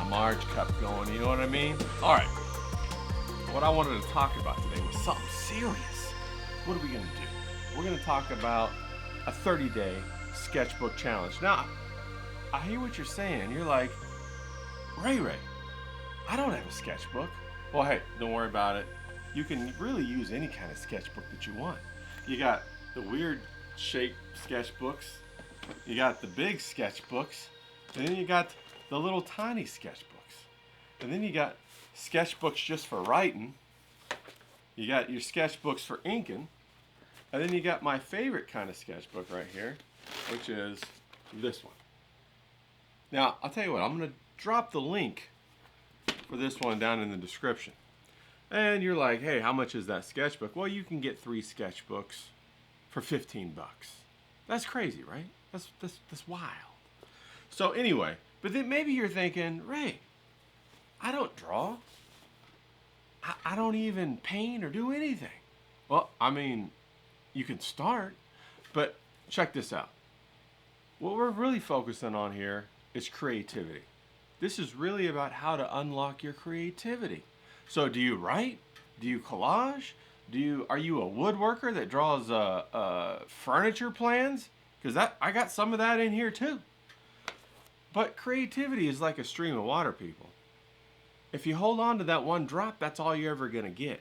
Marge kept going, you know what I mean? All right, what I wanted to talk about today was something serious. What are we gonna do? We're gonna talk about a 30-day sketchbook challenge. Now, I hear what you're saying. You're like, Ray, I don't have a sketchbook. Well, hey, don't worry about it. You can really use any kind of sketchbook that you want. You got the weird shaped sketchbooks, you got the big sketchbooks, and then you got the little tiny sketchbooks. And then you got sketchbooks just for writing. You got your sketchbooks for inking. And then you got my favorite kind of sketchbook right here, which is this one. Now, I'll tell you what, I'm going to drop the link for this one down in the description. And you're like, hey, how much is that sketchbook? Well, you can get 3 sketchbooks for 15 bucks. That's crazy, right? That's wild. So anyway, but then maybe you're thinking, Ray, I don't draw. I don't even paint or do anything. Well, I mean, you can start, but check this out. What we're really focusing on here is creativity. This is really about how to unlock your creativity. So do you write? Do you collage? Are you a woodworker that draws furniture plans? Because I got some of that in here too. But creativity is like a stream of water, people. If you hold on to that one drop, that's all you're ever gonna get.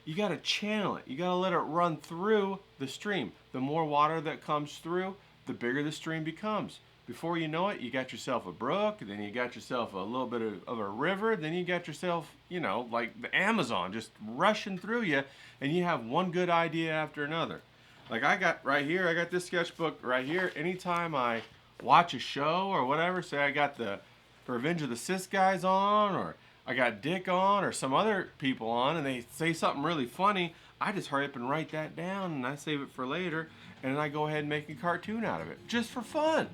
You gotta channel it. You gotta let it run through the stream. The more water that comes through, the bigger the stream becomes. Before you know it, you got yourself a brook, then you got yourself a little bit of a river, then you got yourself, like the Amazon just rushing through you, and you have one good idea after another. Like I got right here, I got this sketchbook right here. Anytime I watch a show or whatever, say I got the Revenge of the Sith guys on, or I got Dick on, or some other people on, and they say something really funny, I just hurry up and write that down, and I save it for later, and then I go ahead and make a cartoon out of it, just for fun.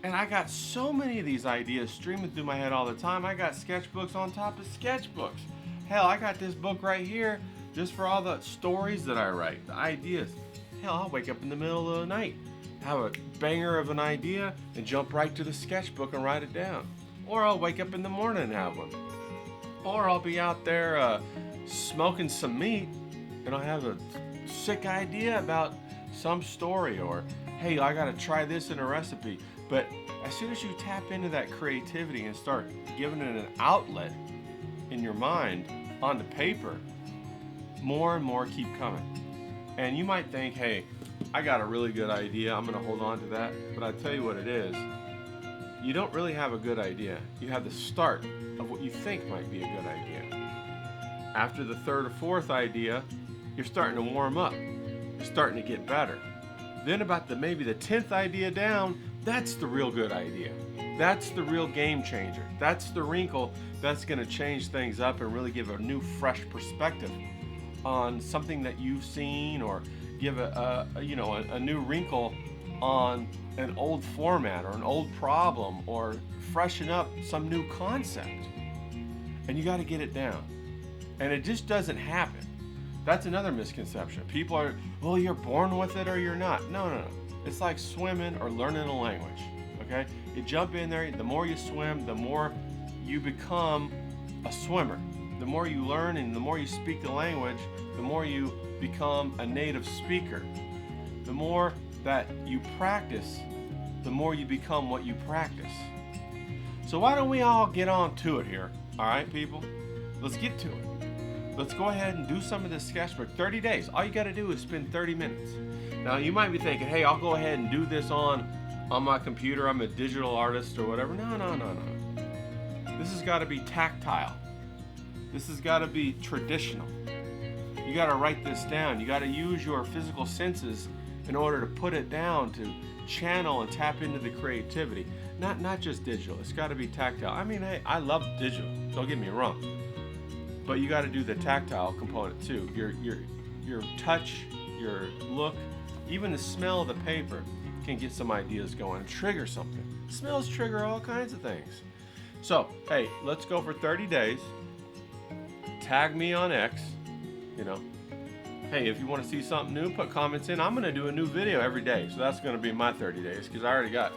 And I got so many of these ideas streaming through my head all the time. I got sketchbooks on top of sketchbooks. Hell, I got this book right here just for all the stories that I write, the ideas. Hell, I'll wake up in the middle of the night, have a banger of an idea, and jump right to the sketchbook and write it down. Or I'll wake up in the morning and have one. Or I'll be out there smoking some meat, and I'll have a sick idea about some story, or hey, I gotta try this in a recipe. But as soon as you tap into that creativity and start giving it an outlet in your mind onto paper, more and more keep coming. And you might think, hey, I got a really good idea, I'm gonna hold on to that. But I tell you what it is, you don't really have a good idea. You have the start of what you think might be a good idea. After the 3rd or 4th idea, you're starting to warm up. You're starting to get better. Then about maybe the 10th idea down, that's the real good idea. That's the real game changer. That's the wrinkle that's gonna change things up and really give a new, fresh perspective on something that you've seen, or give a new wrinkle on an old format or an old problem, or freshen up some new concept. And you gotta get it down. And it just doesn't happen. That's another misconception. People are, well, you're born with it or you're not. No. It's like swimming or learning a language, okay? You jump in there, the more you swim, the more you become a swimmer. The more you learn and the more you speak the language, the more you become a native speaker. The more that you practice, the more you become what you practice. So why don't we all get on to it here, all right, people? Let's get to it. Let's go ahead and do some of this sketchbook. 30 days. All you got to do is spend 30 minutes. Now, you might be thinking, hey, I'll go ahead and do this on my computer. I'm a digital artist or whatever. No. This has got to be tactile. This has got to be traditional. You got to write this down. You got to use your physical senses in order to put it down, to channel and tap into the creativity. Not just digital. It's got to be tactile. I mean, hey, I love digital. Don't get me wrong. But you got to do the tactile component too. Your touch, your look, even the smell of the paper can get some ideas going and trigger something. Smells trigger all kinds of things. So, hey, let's go for 30 days. Tag me on X, Hey, if you want to see something new, put comments in. I'm going to do a new video every day. So that's going to be my 30 days because I already got,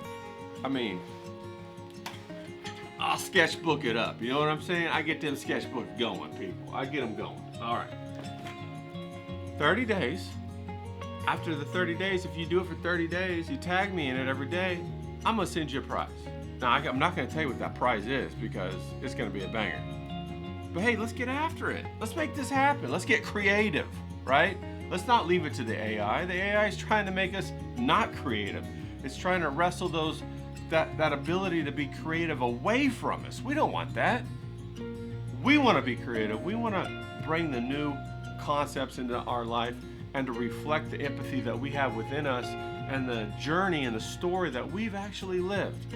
I'll sketchbook it up. You know what I'm saying? I get them sketchbooks going, people. I get them going. All right. 30 days. After the 30 days, if you do it for 30 days, you tag me in it every day, I'm gonna send you a prize. Now, I'm not gonna tell you what that prize is because it's gonna be a banger. But hey, let's get after it. Let's make this happen. Let's get creative, right? Let's not leave it to the AI. The AI is trying to make us not creative. It's trying to wrestle that ability to be creative away from us. We don't want that. We want to be creative. We want to bring the new concepts into our life and to reflect the empathy that we have within us and the journey and the story that we've actually lived.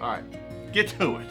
All right, get to it.